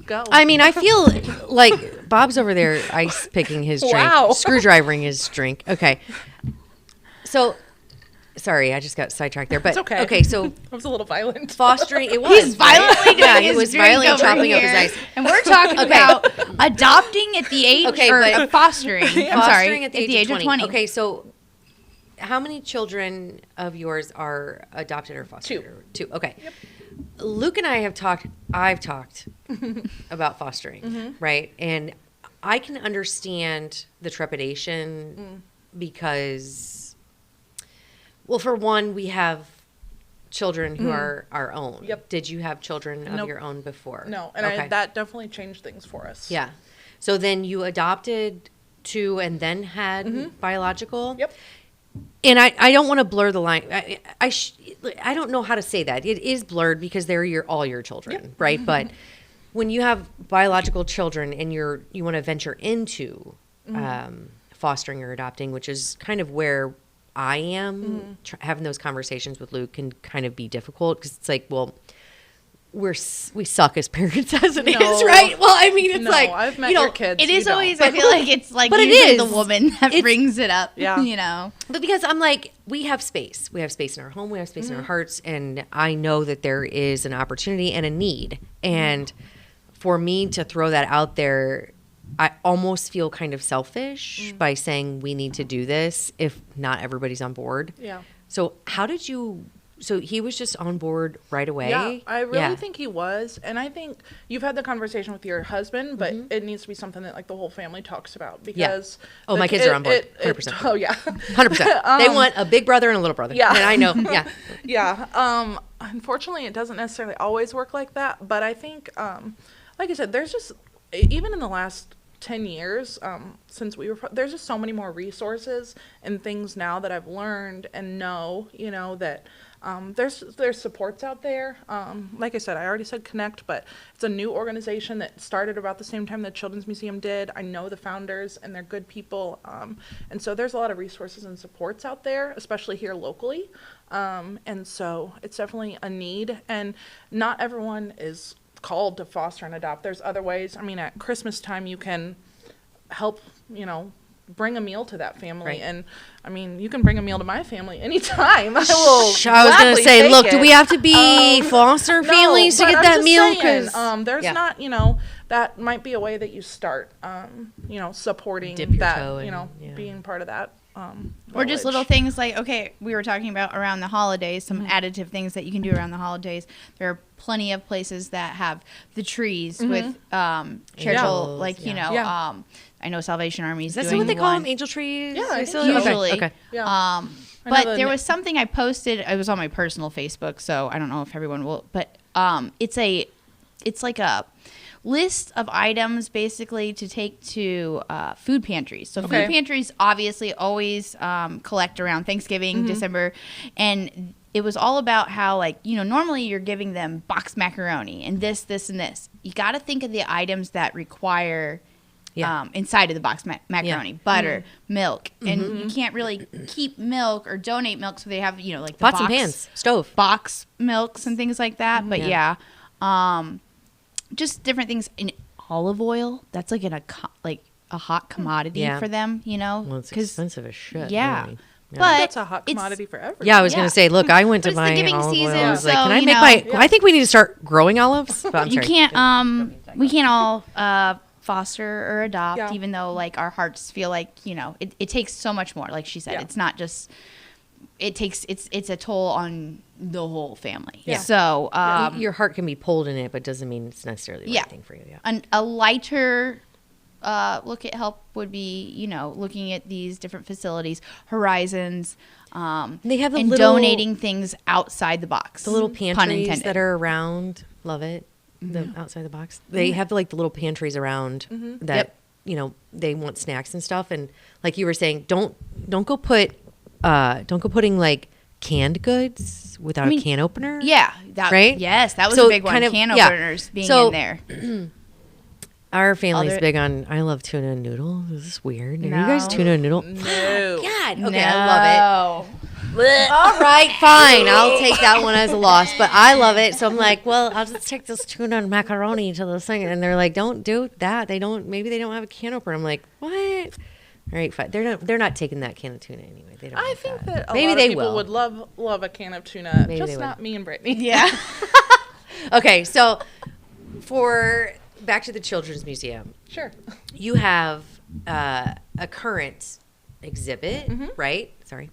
go. I mean, I feel like Bob's over there ice picking his drink, Wow. screwdrivering his drink. Okay. So, sorry, I just got sidetracked there. But It's okay. Okay, so It was a little violent. fostering, it was. He's violently doing Yeah, he his was drink violently over chopping up here, his ice. and we're talking Okay. about adopting at the age Okay, or but- fostering. I'm sorry, Fostering at the age of 20. Okay, so how many children of yours are adopted or fostered? 2. 2. Okay. Luke and I have talked, I've talked about fostering, right? And I can understand the trepidation because, well, for one, we have children who are our own. Yep. Did you have children of Nope. your own before? No, and Okay. that definitely changed things for us. Yeah. So then you adopted 2 and then had biological? Yep. And I don't want to blur the line. I don't know how to say that. It is blurred because they're all your children, right? But when you have biological children and you want to venture into fostering or adopting, which is kind of where I am, having those conversations with Luke can kind of be difficult because it's like, well, we suck as parents as it is, No. right? Well, I mean, it's No, like I've met you know, your kids. It you is don't. always. I feel like it's like But it usually the is. woman that It's- brings it up. Yeah. You know. But because I'm like, we have space. We have space in our home. We have space in our hearts. And I know that there is an opportunity and a need. And for me to throw that out there, I almost feel kind of selfish by saying we need to do this if not everybody's on board. Yeah. So how did you... So he was just on board right away? Yeah, I really Yeah. think he was. And I think you've had the conversation with your husband, but it needs to be something that like the whole family talks about because Oh, my kids are on board, 100%. Oh yeah. 100%. They want a big brother and a little brother. Yeah. And I know. Yeah. Yeah. Unfortunately, it doesn't necessarily always work like that. But I think, like I said, there's just, even in the last 10 years, since there's just so many more resources and things now that I've learned and know, that there's supports out there. Like I said, I already said Connect, but it's a new organization that started about the same time the Children's Museum did. I know the founders and they're good people. And so there's a lot of resources and supports out there, especially here locally. And so it's definitely a need, and not everyone is called to foster and adopt. There's other ways. I mean, at Christmas time, you can help, bring a meal to that family. Right. And, I mean, you can bring a meal to my family anytime. I will I was going gladly to say, take look, it. do we have to be foster No, families to but get I'm that just meal? saying, 'Cause- there's yeah. not, that might be a way that you start, supporting Dip your that, toe in, yeah. being part of that. Or just village. little things like, okay, we were talking about around the holidays, some additive things that you can do around the holidays. There are plenty of places that have the trees with charitable, Angels, like, Yeah. I know Salvation Army is Is that doing what they call one. them? Angel trees? Yeah, I think still- so. Usually. Okay. Yeah. I know But the there na- was something I posted. It was on my personal Facebook, so I don't know if everyone will. But it's like a list of items basically to take to food pantries. So Okay. food pantries obviously always collect around Thanksgiving, December, and it was all about how, like, normally you're giving them boxed macaroni and this, and this. You got to think of the items that require inside of the box macaroni, butter, milk, and you can't really keep milk or donate milk, so they have like the Pots box, and pans, stove. box milks and things like that. But Yeah. just different things. In olive oil, that's like a hot commodity Yeah. for them, Well, it's expensive as shit. Yeah. really. But That's a hot it's- commodity for everyone. Yeah, I was Yeah. going to say, look, I went But to it's the buy giving olive oil. season, I was like, so, can I you make know- I think we need to start growing olives. But I'm You sorry. can't we can't all foster or adopt, Yeah. even though like our hearts feel like it takes so much more. Like she said, Yeah. it's not just it's a toll on the whole family. Yeah. So Your heart can be pulled in it, but doesn't mean it's necessarily the Yeah. right thing for you. Yeah. a lighter look at help would be looking at these different facilities, Horizons. They have the and little- donating things outside the box. The little Pun pantries intended. that are around, love it. The outside the box. They have like the little pantries around that they want snacks and stuff. And like you were saying, don't go putting like canned goods without a can opener. Yeah, Right? Yes, that was So a big one. kind of- Can yeah. openers being So- in there. Our family's Other- big on. I love tuna noodles. Is this weird? Are you guys tuna noodle? No. God. Okay, I love it. All right, fine. I'll take that one as a loss, but I love it. So I'm like, well, I'll just take this tuna and macaroni to this thing. And they're like, don't do that. Maybe they don't have a can opener. I'm like, what? All right, fine. They're not taking that can of tuna anyway. They don't. I want think that. that a maybe lot they of people will. would love a can of tuna. Maybe just they would. not me and Brittany. Yeah. Okay, so for back to the Children's Museum, Sure. you have a current exhibit, right? Sorry.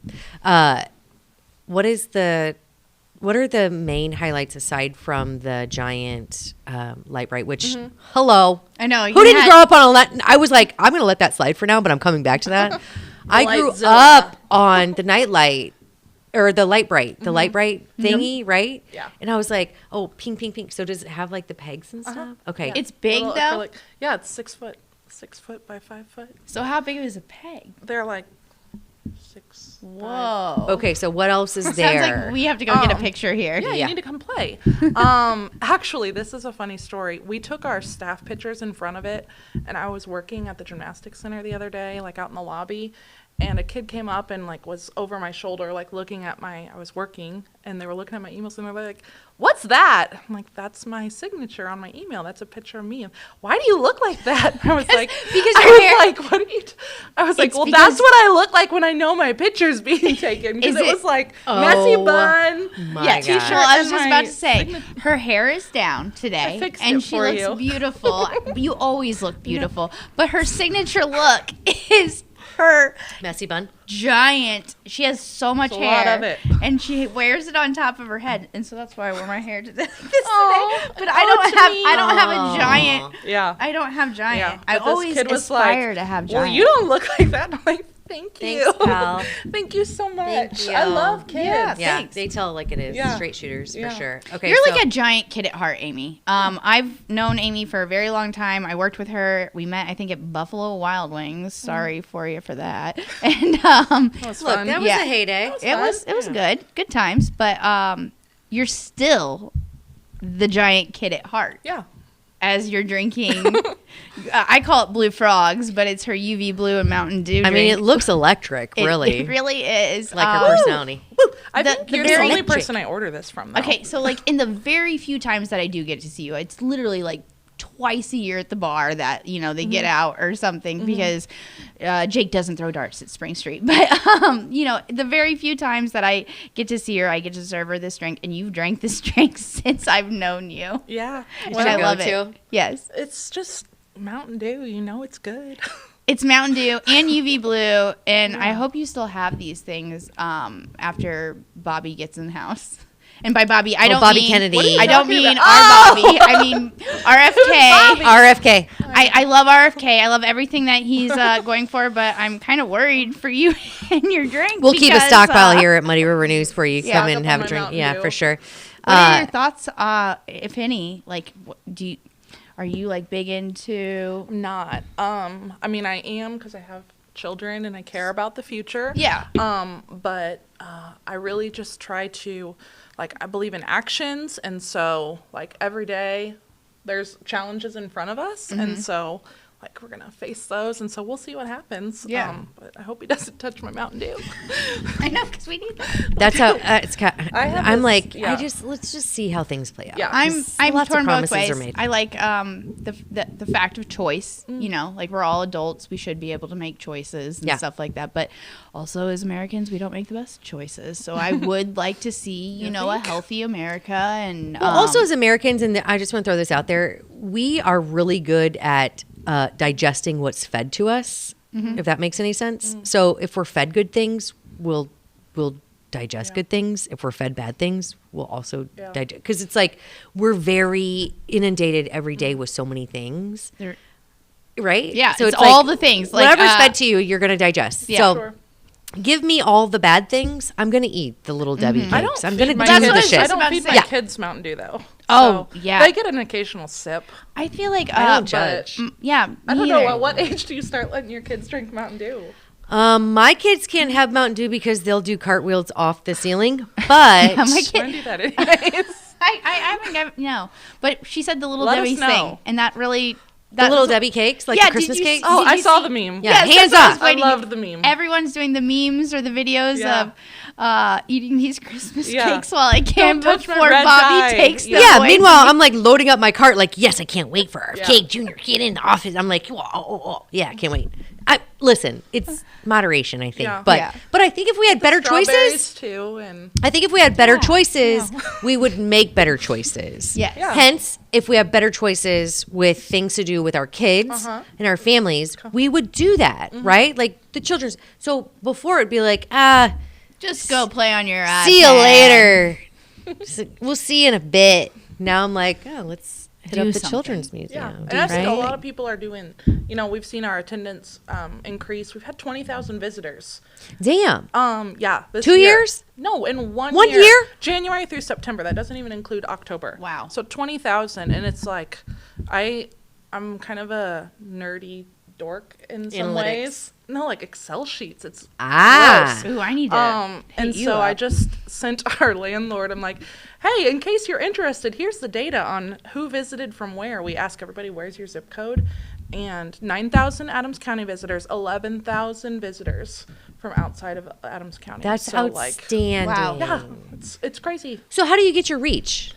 What are the main highlights aside from the giant light bright? Which, hello, I know. who didn't grow up on I was like, I'm going to let that slide for now, but I'm coming back to that. I grew Lightzilla. up on the night light. Or the light bright thingy, right? Yeah. And I was like, oh, pink, pink, pink. So does it have like the pegs and stuff? Okay. It's big Little though. acrylic- Yeah, it's 6 foot. 6 foot by 5 foot. So how big is a peg? They're like 6. Whoa. Okay, so what else is Sounds there? like we have to go get a picture here. Yeah, Yeah. you need to come play. Actually, this is a funny story. We took our staff pictures in front of it, and I was working at the gymnastics center the other day, like out in the lobby, and a kid came up and like was over my shoulder, like looking at I was working, and they were looking at my emails, and they're like, "What's that?" I'm like, "That's my signature on my email. That's a picture of me." Why do you look like that? And I was like, because I your was hair- like, what are you? I was like, It's well, because- that's what I look like when I know my picture's being taken, because Is it it- was like messy bun. my Yeah, God. t-shirt. Well, I was and just my about to say, signature. her hair is down today, fixed and it she for looks you. beautiful. You always look beautiful, but her signature look is her Messy bun. giant. She has so much It's a hair, lot of it. and she wears it on top of her head, and so that's why I wore my hair today. Aw, But oh, I don't it's have. me. I don't have a giant. Yeah. I don't have giant. Yeah, I but this always kid was aspire like, to have Well, giant. you don't look like that. I'm like, thank you. Thanks, pal. Thank you so much. you. I love kids. Yeah. Yeah, Thanks. they tell like it is. Yeah. Straight shooters Yeah. for sure. Okay, You're so like a giant kid at heart, Amy. I've known Amy for a very long time. I worked with her. We met, I think, at Buffalo Wild Wings. Sorry for you for that. And That was look, fun. that was Yeah. a heyday. it was good times. But you're still the giant kid at heart. Yeah. as you're drinking. I call it Blue Frogs, but it's her UV Blue and Mountain Dew. I mean, it looks electric, It- really. It really is. Like her personality. I The- think the you're the very- only person I order this from, though. Okay, so like in the very few times that I do get to see you, it's literally like twice a year at the bar that they get out or something because Jake doesn't throw darts at Spring Street. But the very few times that I get to see her, I get to serve her this drink, and you've drank this drink since I've known you. Yeah. And your I love go-to? it. Yes, It's just Mountain Dew. You know it's good. it's Mountain Dew and UV Blue, and I hope you still have these things after Bobby gets in the house. And by Bobby, I don't Bobby mean Kennedy. What are you I don't talking mean about? our Bobby. I mean RFK. RFK. I love RFK. I love everything that he's going for, but I'm kind of worried for you and your drink. We'll keep a because, stockpile here at Muddy River News for you. yeah, Come I'll in and get have a my drink. Mountain Yeah, Dew. for sure. What are your thoughts, if any? Like, are you like big into? Not. I mean, I am because I have children and I care about the future. Yeah. But I really just try to, I believe in actions, and so every day there's challenges in front of us, and so we're gonna face those, and so we'll see what happens. Yeah. But I hope he doesn't touch my Mountain Dew. I know because we need that. That's how it's. I'm this- like, yeah. let's just see how things play out. Yeah. I'm Lots of torn both promises ways. are made. I like the fact of choice. Like we're all adults, we should be able to make choices and Yeah. stuff like that. But also as Americans, we don't make the best choices. So I would like to see a healthy America and Well, also as Americans, and I just want to throw this out there, we are really good at digesting what's fed to us, if that makes any sense. So if we're fed good things, we'll digest good things. If we're fed bad things, we'll also digest. Because it's like we're very inundated every day with so many things, They're- right? Yeah, so it's all the things, like, whatever's fed to you, you're going to digest. Yeah. so Sure. give me all the bad things. I'm going to eat the little Debbie cakes. I don't I'm feed going to my do That's the what I shit. was I don't about to feed say. my Yeah. kids Mountain Dew though. Oh, So yeah. they get an occasional sip. I feel like I don't but- judge. yeah, I don't me know either. at what age do you start letting your kids drink Mountain Dew? My kids can't have Mountain Dew because they'll do cartwheels off the ceiling. But My I kid, do that anyways. I haven't no, but she said the little Let us Debbie's know. thing, and that really the little Debbie cakes, like Yeah, the did Christmas you cakes. Oh, Did I you saw see- the meme. Yeah, Yes, hands that's what I was up. I waiting- loved the meme. Everyone's doing the memes or the videos Yeah. of eating these Christmas Yeah. cakes while I can Don't touch my before red Bobby dye. takes them Yeah, away meanwhile, from me. I'm like loading up my cart, like, yes, I can't wait for our Yeah. cake. Junior, get in the office. I'm like, yeah, I can't wait. Listen, it's moderation, I think. Yeah. But Yeah. but I think if we had better Strawberries choices, too, and I think if we had better choices, we would make better choices. Yes. Yeah. Hence, if we have better choices with things to do with our kids and our families, we would do that, right? Like the children's. So before it'd be like, Just go play on your see you iPad. later. We'll see you in a bit. Now I'm like, oh, let's hit Do up the something. Children's Museum. yeah. And I think a right? lot of people are doing. We've seen our attendance increase. We've had 20,000 visitors. Damn. Yeah. This 2 year. years? No, in 1 1 year. year? January through September. That doesn't even include October. Wow. So 20,000, and it's like, I'm kind of a nerdy dork in some Analytics. ways. No, like Excel sheets. It's Ah. gross. Ooh, I need to. hit And you so I up. just sent our landlord, I'm like, hey, in case you're interested, here's the data on who visited from where. We ask everybody, where's your zip code? And 9,000 Adams County visitors, 11,000 visitors from outside of Adams County. That's So, outstanding. Wow. yeah, it's crazy. So how do you get your reach?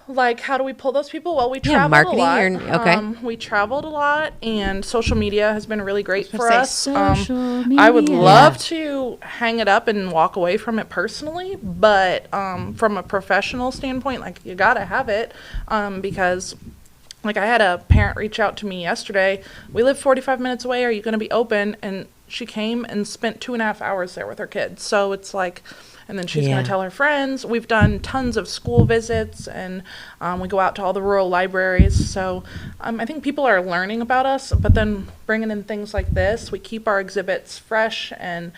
Like, how do we pull those people? Well, we Yeah, traveled marketing a lot. or- okay. We traveled a lot, and social media has been really great for say us. social I would media. love to hang it up and walk away from it personally, but from a professional standpoint, like, you gotta have it, because, like, I had a parent reach out to me yesterday. We live 45 minutes away. Are you going to be open? And she came and spent 2.5 hours there with her kids. So it's like, and then she's Yeah. going to tell her friends. We've done tons of school visits, and we go out to all the rural libraries. So I think people are learning about us, but then bringing in things like this, we keep our exhibits fresh and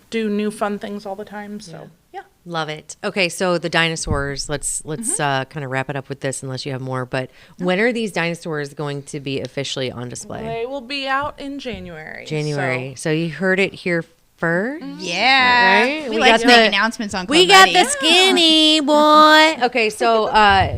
do new fun things all the time. So yeah. Love it. Okay, so the dinosaurs. Let's kind of wrap it up with this, unless you have more. But when are these dinosaurs going to be officially on display? They will be out in January. January. So you heard it here first. Yeah. Right? We We like got to make the- announcements on Club We got Buddy. the skinny boy. Okay, so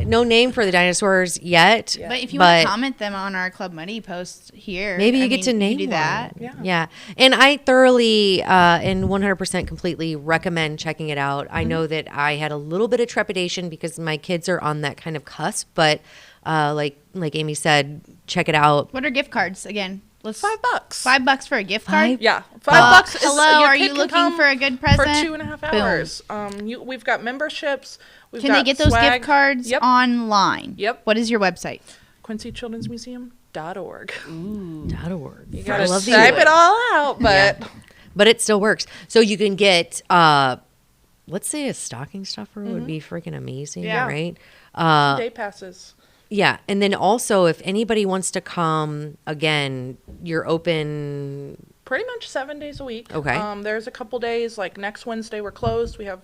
no name for the dinosaurs yet. But if you want to comment them on our Club Money post here, maybe you I get to mean, name you can do that. one. Yeah. And I thoroughly and 100% completely recommend checking it out. I know that I had a little bit of trepidation because my kids are on that kind of cusp, but like Amy said, check it out. What are gift cards again? Let's $5. $5 for a gift card. Yeah, $5 is hello, your are kid you can looking come for a good present? for 2.5 hours? We've got memberships. Can they get those swag. gift cards Yep. online? Yep. What is your website? QuincyChildren'sMuseum.org. .org. You gotta love the type org. it all out, but But it still works. So you can get, let's say a stocking stuffer would be freaking amazing, Yeah. right? day passes. Yeah. And then also, if anybody wants to come, again, you're open. Pretty much 7 days a week. Okay. There's a couple days, like next Wednesday we're closed. We have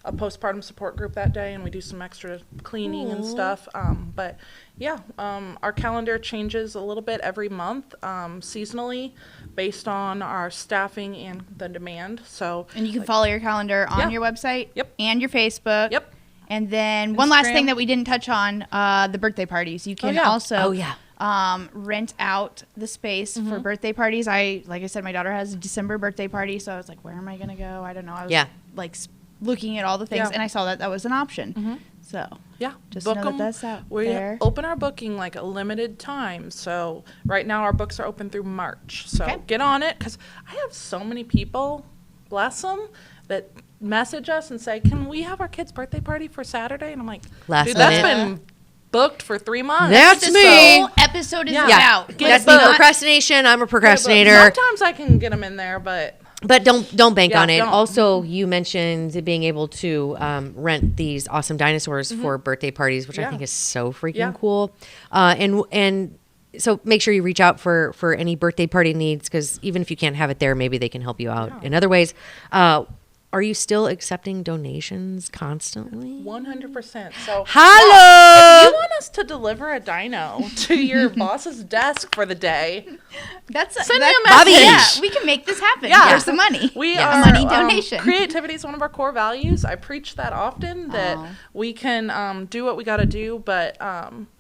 a postpartum support group that day, and we do some extra cleaning and stuff. But yeah, our calendar changes a little bit every month, seasonally, based on our staffing and the demand. So And you can follow your calendar on Yeah. your website Yep. and your Facebook. Yep. And then one last Instagram. thing that we didn't touch on, the birthday parties. You can yeah. also Oh, yeah. rent out the space for birthday parties. Like I said, my daughter has a December birthday party, so I was like, where am I going to go? I don't know. I was Yeah. like looking at all the things, Yeah. and I saw that was an option. So yeah, just book know that 'em. that's out We there. open our booking like a limited time. So right now our books are open through March. So Okay. get on it, because I have so many people, bless them, that message us and say, can we have our kid's birthday party for Saturday? And I'm like, Last dude, that's minute. been booked for 3 months. That's this me. whole episode is Yeah. about. Get That's it me. booked. Procrastination. I'm a But procrastinator. sometimes I can get them in there, but But don't bank Yeah, on it. don't. Also, you mentioned being able to rent these awesome dinosaurs for birthday parties, which I Yeah. think is so freaking Yeah. cool. And so make sure you reach out for any birthday party needs, because even if you can't have it there, maybe they can help you out in other ways. Are you still accepting donations constantly? 100%. So Hello. if you want us to deliver a dino to your boss's desk for the day, That's Send me that- a message. Yeah, we can make this happen. Yeah. Here's the money. we A are money donation. Creativity is one of our core values. I preach that often, that we can do what we got to do. But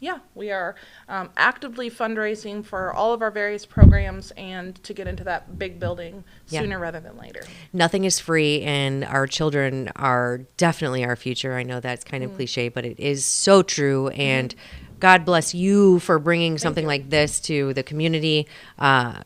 yeah, we are actively fundraising for all of our various programs and to get into that big building Yeah. sooner rather than later. Nothing is free, and our children are definitely our future. I know that's kind of cliche, but it is so true. And God bless you for bringing something like this to the community.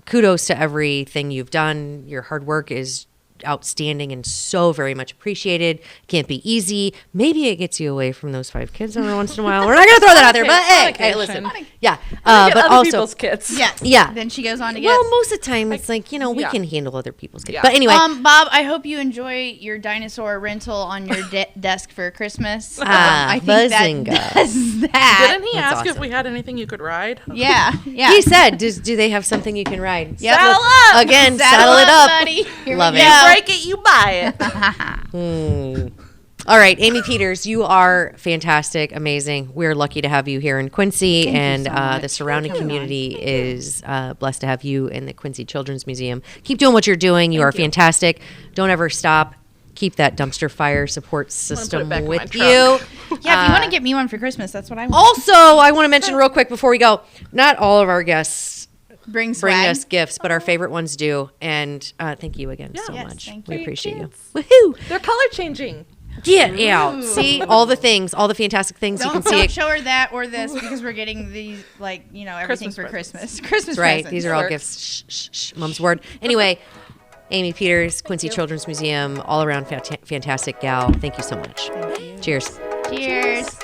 Kudos to everything you've done. Your hard work is outstanding and so very much appreciated. Can't be easy. Maybe it gets you away from those 5 kids every once in a while. We're not going to throw that out there, but hey, listen. Yeah. Get But other also, people's kids. Yes. Yeah. Then she goes on to get. well, most of the time it's like, we yeah. can handle other people's kids. Yeah. But anyway, Bob, I hope you enjoy your dinosaur rental on your desk for Christmas. I think Bazinga. that does that. Didn't he That's ask if awesome. we had anything you could ride? Yeah, yeah. he said, do they have something you can ride? Yep. Saddle up! Again, saddle it up. buddy. Here Love we it. go. You break it, you buy it. All right, Amy Peters, you are fantastic, amazing. We're lucky to have you here in Quincy, and the surrounding community is blessed to have you in the Quincy Children's Museum. Keep doing what you're doing. You are fantastic. Don't ever stop. Keep that dumpster fire support system back in my with truck. you. Yeah, if you want to get me one for Christmas, that's what I want. Also, I want to mention real quick before we go, not all of our guests Bring bring swag. us gifts, but our favorite ones do. And thank you again so Yes, much. thank We you. appreciate you. Kids. Woohoo! They're color changing. Get out. See all the things, all the fantastic things you can Don't, see. don't show her that or this because we're getting these, everything Christmas for presents. Christmas. Christmas Right. presents. These are all Works. gifts. Shh, shh, shh. Mom's word. Anyway, Amy Peters, Quincy Children's Museum, all around fantastic gal. Thank you so much. Cheers. Cheers.